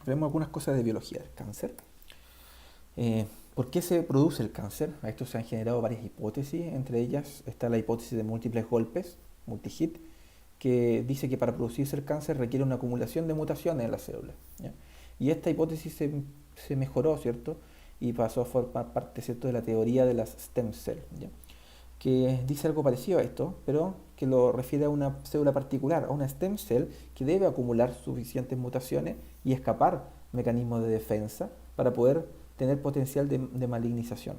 Veremos algunas cosas de biología del cáncer. ¿Por qué se produce el cáncer? A esto se han generado varias hipótesis, entre ellas está la hipótesis de múltiples golpes, multihit, que dice que para producirse el cáncer requiere una acumulación de mutaciones en la célula, ¿ya? Y esta hipótesis se mejoró, ¿cierto? Y pasó a formar parte, ¿cierto?, de la teoría de las stem cells, ¿ya? Que dice algo parecido a esto, pero que lo refiere a una célula particular, a una stem cell que debe acumular suficientes mutaciones y escapar mecanismos de defensa para poder tener potencial de malignización.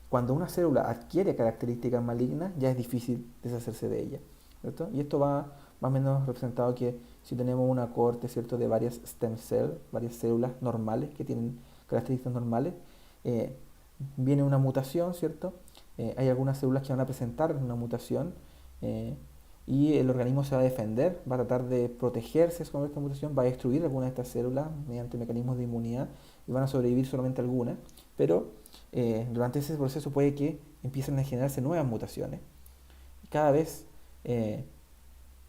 Cuando una célula adquiere características malignas, ya es difícil deshacerse de ella, ¿cierto? Y esto va más o menos representado que si tenemos una cohorte, ¿cierto?, de varias stem cells, varias células normales que tienen características normales, eh, viene una mutación, ¿cierto? Hay algunas células que van a presentar una mutación eh, y el organismo se va a defender, va a tratar de protegerse con esta mutación, va a destruir algunas de estas células mediante mecanismos de inmunidad y van a sobrevivir solamente algunas, pero durante ese proceso puede que empiecen a generarse nuevas mutaciones. Cada vez, eh,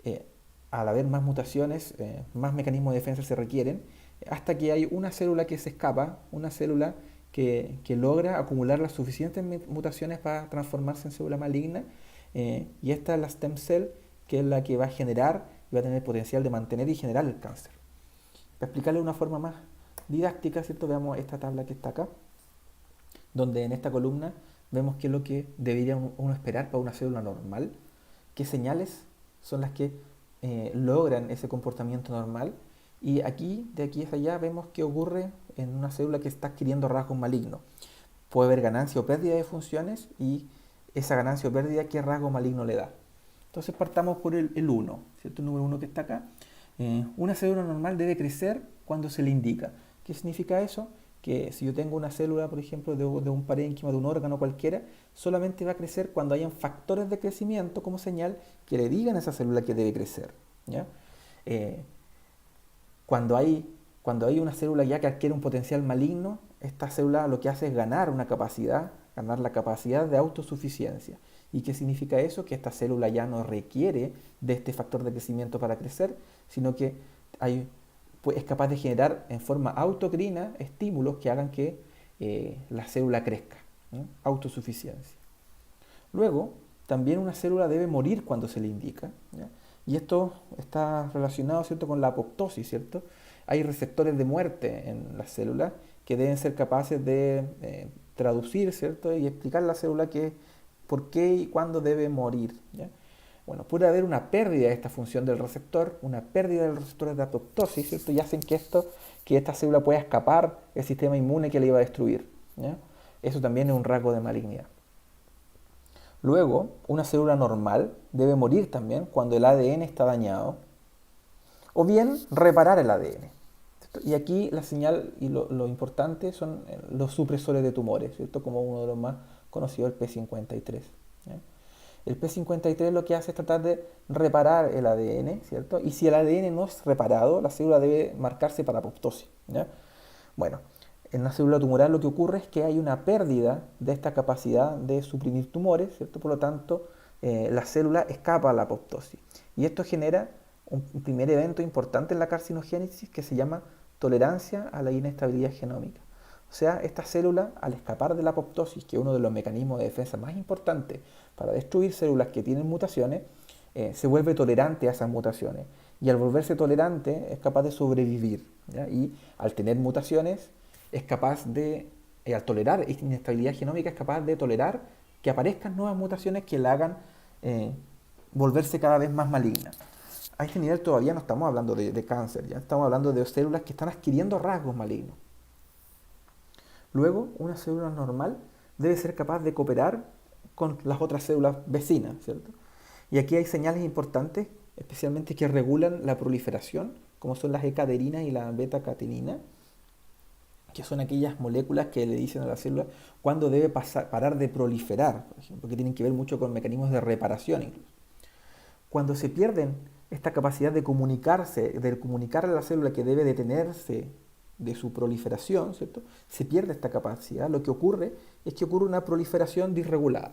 eh, al haber más mutaciones, más mecanismos de defensa se requieren, hasta que hay una célula que se escapa, una célula que logra acumular las suficientes mutaciones para transformarse en célula maligna, y esta es la stem cell, que es la que va a generar y va a tener el potencial de mantener y generar el cáncer. Para explicarle de una forma más didáctica, ¿cierto?, veamos esta tabla que está acá, donde en esta columna vemos qué es lo que debería uno esperar para una célula normal, qué señales son las que logran ese comportamiento normal, y aquí, de aquí hacia allá, vemos qué ocurre en una célula que está adquiriendo rasgos malignos. Puede haber ganancia o pérdida de funciones, y esa ganancia o pérdida, qué rasgo maligno le da. Entonces partamos por el 1, ¿cierto? El número 1 que está acá. Una célula normal debe crecer cuando se le indica. ¿Qué significa eso? Que si yo tengo una célula, por ejemplo, de un parénquima, de un órgano cualquiera, solamente va a crecer cuando hayan factores de crecimiento como señal que le digan a esa célula que debe crecer, ¿ya? Eh, cuando hay una célula ya que adquiere un potencial maligno, esta célula lo que hace es ganar una capacidad, ganar la capacidad de autosuficiencia. ¿Y qué significa eso? Que esta célula ya no requiere de este factor de crecimiento para crecer, sino que es capaz de generar en forma autocrina estímulos que hagan que la célula crezca, ¿no? Autosuficiencia. Luego, también una célula debe morir cuando se le indica, ¿ya? Y esto está relacionado, ¿cierto?, con la apoptosis, ¿cierto? Hay receptores de muerte en las células que deben ser capaces de traducir, ¿cierto?, y explicar a la célula por qué y cuándo debe morir, ¿ya? Bueno, puede haber una pérdida de esta función del receptor, una pérdida del receptor de apoptosis, ¿cierto? Y hacen que esta célula pueda escapar del sistema inmune que le iba a destruir, ¿ya? Eso también es un rasgo de malignidad. Luego, una célula normal debe morir también cuando el ADN está dañado, o bien reparar el ADN. ¿Cierto? Y aquí la señal y lo importante son los supresores de tumores, ¿cierto?, como uno de los más conocidos, el P53, ¿ya? El P53 lo que hace es tratar de reparar el ADN, ¿cierto? Y si el ADN no es reparado, la célula debe marcarse para apoptosis, ¿ya? Bueno, en una célula tumoral lo que ocurre es que hay una pérdida de esta capacidad de suprimir tumores, ¿cierto? Por lo tanto, la célula escapa a la apoptosis. Y esto genera un primer evento importante en la carcinogénesis que se llama tolerancia a la inestabilidad genómica. O sea, esta célula, al escapar de la apoptosis, que es uno de los mecanismos de defensa más importantes para destruir células que tienen mutaciones, se vuelve tolerante a esas mutaciones. Y al volverse tolerante es capaz de sobrevivir, ¿ya? Y al tener mutaciones es capaz de, al tolerar inestabilidad genómica, es capaz de tolerar que aparezcan nuevas mutaciones que la hagan volverse cada vez más maligna. A este nivel todavía no estamos hablando de cáncer, ya estamos hablando de células que están adquiriendo rasgos malignos. Luego, una célula normal debe ser capaz de cooperar con las otras células vecinas, ¿cierto? Y aquí hay señales importantes, especialmente que regulan la proliferación, como son las E-caderinas y la beta-catenina, que son aquellas moléculas que le dicen a la célula cuándo debe parar de proliferar, por ejemplo, que tienen que ver mucho con mecanismos de reparación incluso. Cuando se pierden esta capacidad de comunicarse, de comunicar a la célula que debe detenerse de su proliferación, ¿cierto?, se pierde esta capacidad. Lo que ocurre es que ocurre una proliferación disregulada.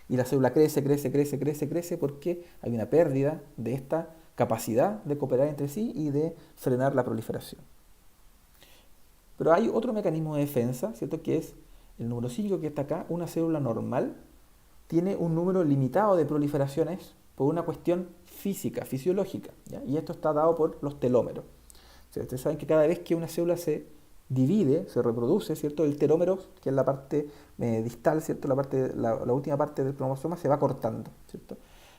Y la célula crece, crece, crece, crece, crece porque hay una pérdida de esta capacidad de cooperar entre sí y de frenar la proliferación. Pero hay otro mecanismo de defensa, ¿cierto? Que es el número 5 que está acá. Una célula normal tiene un número limitado de proliferaciones por una cuestión física, fisiológica, ¿ya? Y esto está dado por los telómeros. O sea, ustedes saben que cada vez que una célula se divide, se reproduce, ¿cierto? El telómero, que es la parte distal, ¿cierto? La última parte del cromosoma se va cortando, ¿cierto?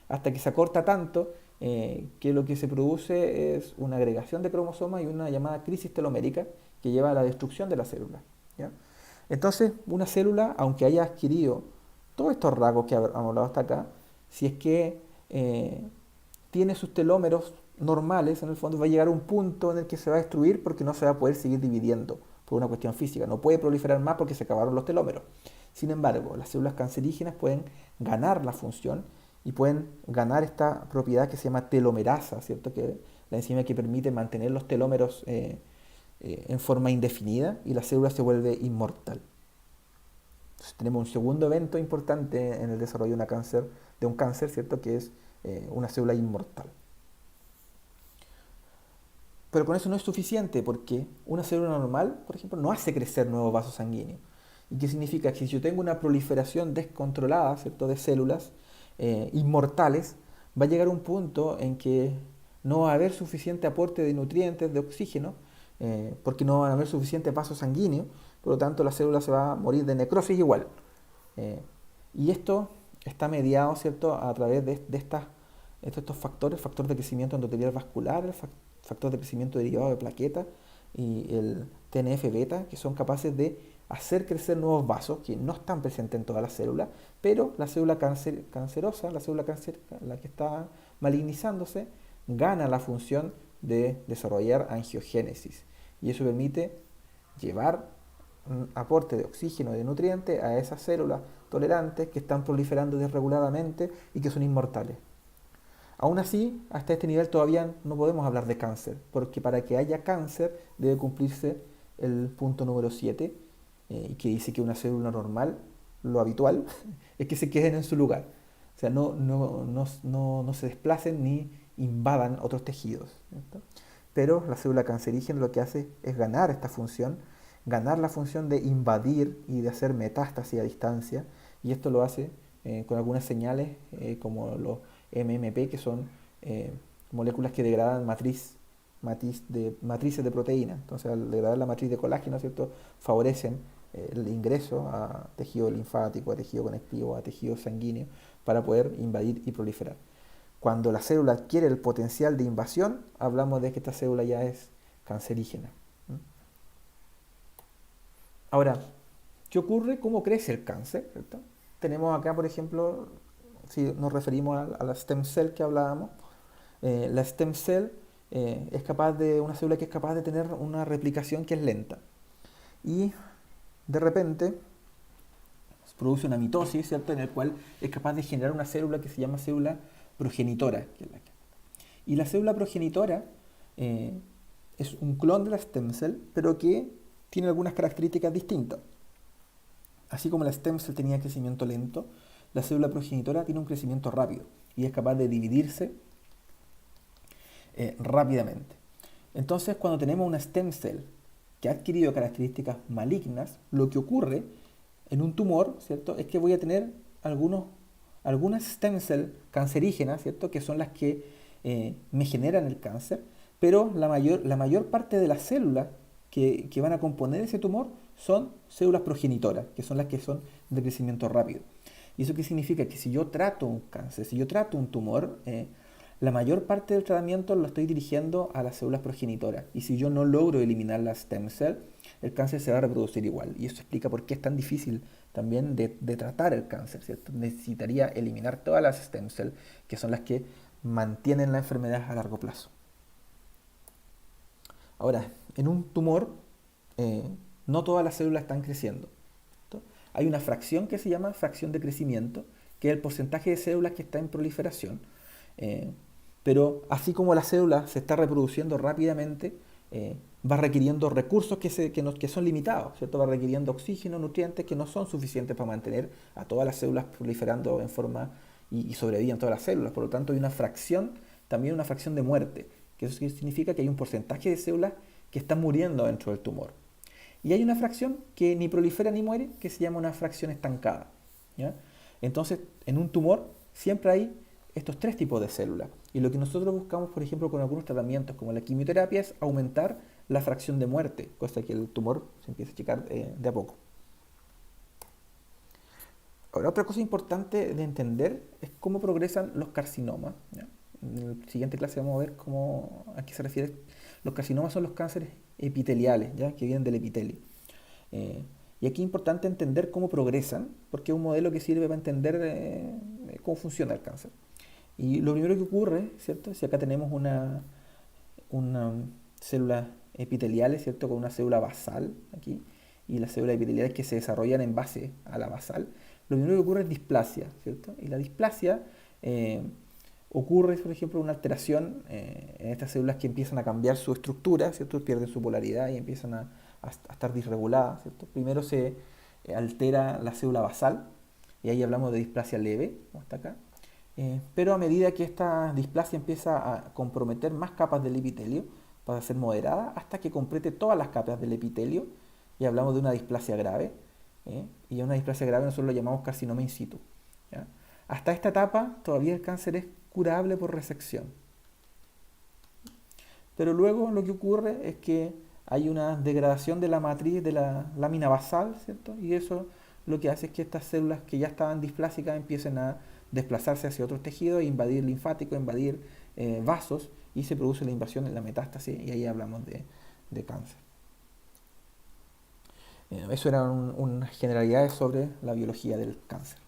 Hasta que se acorta tanto que lo que se produce es una agregación de cromosomas y una llamada crisis telomérica que lleva a la destrucción de la célula, ¿ya? Entonces, una célula, aunque haya adquirido todos estos rasgos que hemos hablado hasta acá, si es que tiene sus telómeros normales, en el fondo va a llegar a un punto en el que se va a destruir porque no se va a poder seguir dividiendo por una cuestión física. No puede proliferar más porque se acabaron los telómeros. Sin embargo, las células cancerígenas pueden ganar la función y pueden ganar esta propiedad que se llama telomerasa, ¿cierto? Que es la enzima que permite mantener los telómeros en forma indefinida y la célula se vuelve inmortal. Entonces, tenemos un segundo evento importante en el desarrollo de un cáncer, ¿cierto? Que es una célula inmortal. Pero con eso no es suficiente porque una célula normal, por ejemplo, no hace crecer nuevos vasos sanguíneos. ¿Y qué significa? Que si yo tengo una proliferación descontrolada, ¿cierto? De células inmortales, va a llegar un punto en que no va a haber suficiente aporte de nutrientes, de oxígeno, porque no van a haber suficientes vasos sanguíneos, por lo tanto la célula se va a morir de necrosis igual. Eh, y esto está mediado, ¿cierto?, a través de estos factores, factor de crecimiento endotelial vascular, el factor de crecimiento derivado de plaquetas y el TNF-beta, que son capaces de hacer crecer nuevos vasos que no están presentes en todas las células, pero la célula cancerosa, la que está malignizándose, gana la función de desarrollar angiogénesis. Y eso permite llevar un aporte de oxígeno y de nutrientes a esas células tolerantes que están proliferando desreguladamente y que son inmortales. Aún así, hasta este nivel todavía no podemos hablar de cáncer, porque para que haya cáncer debe cumplirse el punto número 7, que dice que una célula normal, lo habitual, es que se queden en su lugar. O sea, no se desplacen ni invadan otros tejidos, ¿cierto? Pero la célula cancerígena lo que hace es ganar esta función, ganar la función de invadir y de hacer metástasis a distancia, y esto lo hace con algunas señales como los MMP, que son moléculas que degradan matrices de proteína. Entonces, al degradar la matriz de colágeno, ¿cierto?, favorecen el ingreso a tejido linfático, a tejido conectivo, a tejido sanguíneo, para poder invadir y proliferar. Cuando la célula adquiere el potencial de invasión, hablamos de que esta célula ya es cancerígena. Ahora, ¿qué ocurre? ¿Cómo crece el cáncer? ¿Cierto? Tenemos acá, por ejemplo, si nos referimos a la stem cell que hablábamos, la stem cell una célula que es capaz de tener una replicación que es lenta. Y de repente produce una mitosis, ¿cierto?, en el cual es capaz de generar una célula que se llama célula progenitora. Y la célula progenitora es un clon de la stem cell, pero que tiene algunas características distintas. Así como la stem cell tenía crecimiento lento, la célula progenitora tiene un crecimiento rápido y es capaz de dividirse rápidamente. Entonces, cuando tenemos una stem cell que ha adquirido características malignas, lo que ocurre en un tumor, ¿cierto?, es que voy a tener algunas stem cell cancerígenas, ¿cierto?, que son las que me generan el cáncer, pero la mayor parte de las células que van a componer ese tumor son células progenitoras, que son las que son de crecimiento rápido. ¿Y eso qué significa? Que si yo trato un cáncer, si yo trato un tumor, la mayor parte del tratamiento lo estoy dirigiendo a las células progenitoras. Y si yo no logro eliminar la stem cell, el cáncer se va a reproducir igual. Y eso explica por qué es tan difícil también de tratar el cáncer, ¿cierto? Necesitaría eliminar todas las stem cell, que son las que mantienen la enfermedad a largo plazo. Ahora, en un tumor, no todas las células están creciendo, ¿cierto? Hay una fracción que se llama fracción de crecimiento, que es el porcentaje de células que está en proliferación. Pero así como la célula se está reproduciendo rápidamente, va requiriendo recursos que son limitados, ¿cierto? Va requiriendo oxígeno, nutrientes que no son suficientes para mantener a todas las células proliferando en forma y sobrevivan todas las células. Por lo tanto, hay una fracción, también una fracción de muerte, que eso significa que hay un porcentaje de células que están muriendo dentro del tumor. Y hay una fracción que ni prolifera ni muere, que se llama una fracción estancada, ¿ya? Entonces, en un tumor siempre hay estos tres tipos de células. Y lo que nosotros buscamos, por ejemplo, con algunos tratamientos como la quimioterapia, es aumentar la fracción de muerte, cosa que el tumor se empieza a achicar de a poco. Ahora, otra cosa importante de entender es cómo progresan los carcinomas, ¿ya? En la siguiente clase vamos a ver a qué se refiere. Los carcinomas son los cánceres epiteliales, ¿ya? Que vienen del epitelio. Eh, y aquí es importante entender cómo progresan, porque es un modelo que sirve para entender cómo funciona el cáncer. Y lo primero que ocurre, ¿cierto? Si acá tenemos una célula epiteliales, ¿cierto? Con una célula basal aquí, y las células epiteliales que se desarrollan en base a la basal, lo primero que ocurre es displasia, ¿cierto? Y la displasia ocurre, por ejemplo, una alteración en estas células que empiezan a cambiar su estructura, ¿cierto? Pierden su polaridad y empiezan a estar disreguladas, ¿cierto? Primero se altera la célula basal, y ahí hablamos de displasia leve, como está acá. Pero a medida que esta displasia empieza a comprometer más capas del epitelio, para ser moderada, hasta que complete todas las capas del epitelio, y hablamos de una displasia grave, y a una displasia grave nosotros lo llamamos carcinoma in situ, ¿ya? Hasta esta etapa todavía el cáncer es curable por resección. Pero luego lo que ocurre es que hay una degradación de la matriz de la lámina basal, ¿cierto? Y eso lo que hace es que estas células que ya estaban displásicas empiecen a desplazarse hacia otros tejidos, invadir linfático, invadir vasos, y se produce la invasión en la metástasis, y ahí hablamos de cáncer. Eso eran unas generalidades sobre la biología del cáncer.